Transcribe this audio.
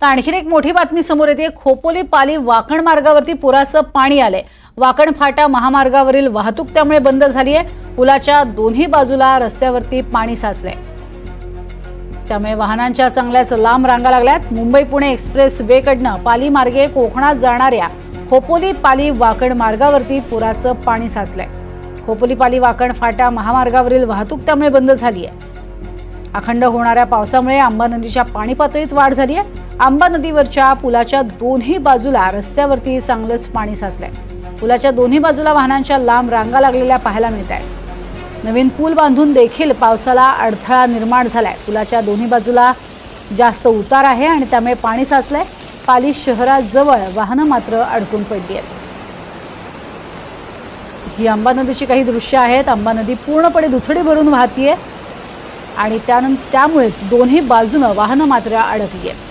तर आणखीन एक मोठी बातमी समोर येते। खोपोली पाली वाकण मार्गावरती पुराचं पाणी आले। वाकण फाटा महामार्गावरील वाहतूक त्यामुळे बंद झाली आहे। पुलाच्या दोन्ही बाजूला रस्त्यावरती पाणी साचले, त्यामुळे वाहनांच्या चांगल्याच लांब रांगा लागल्यात। मुंबई पुणे एक्सप्रेस वे कडनं पाली मार्गे कोकणात जाणाऱ्या खोपोली पाली वाकण मार्गावरती पुराचं पाणी साचलंय। खोपोली पाली वाकण फाटा महामार्गावरील वाहतूक त्यामुळे बंद झाली आहे। अखंड होणाऱ्या पावसामुळे आंबा नदीच्या पाणी पातळीत वाढ झाली आहे। आंबा नदीवरच्या पुलाच्या दोन्ही बाजूला रस्त्यावरती चांगलंच पाणी साचलंय। पुलाच्या दोन्ही बाजूला वाहनांच्या लांब रांगा लागलेल्या पाहायला मिळत आहेत। नवीन पूल बांधून देखील पावसाला अडथळा निर्माण झालाय। पुलाच्या दोन्ही बाजूला जास्त उतार आहे आणि त्यामुळे पाणी साचलंय। पाली शहराजवळ वाहनं मात्र अडकून पडली आहेत। ही आंबा नदीची काही दृश्य आहेत। आंबा नदी पूर्णपणे दुथडी भरून वाहतीये आणि त्यामुळेच दोन्ही बाजूने वाहनं मात्र अडकली आहेत।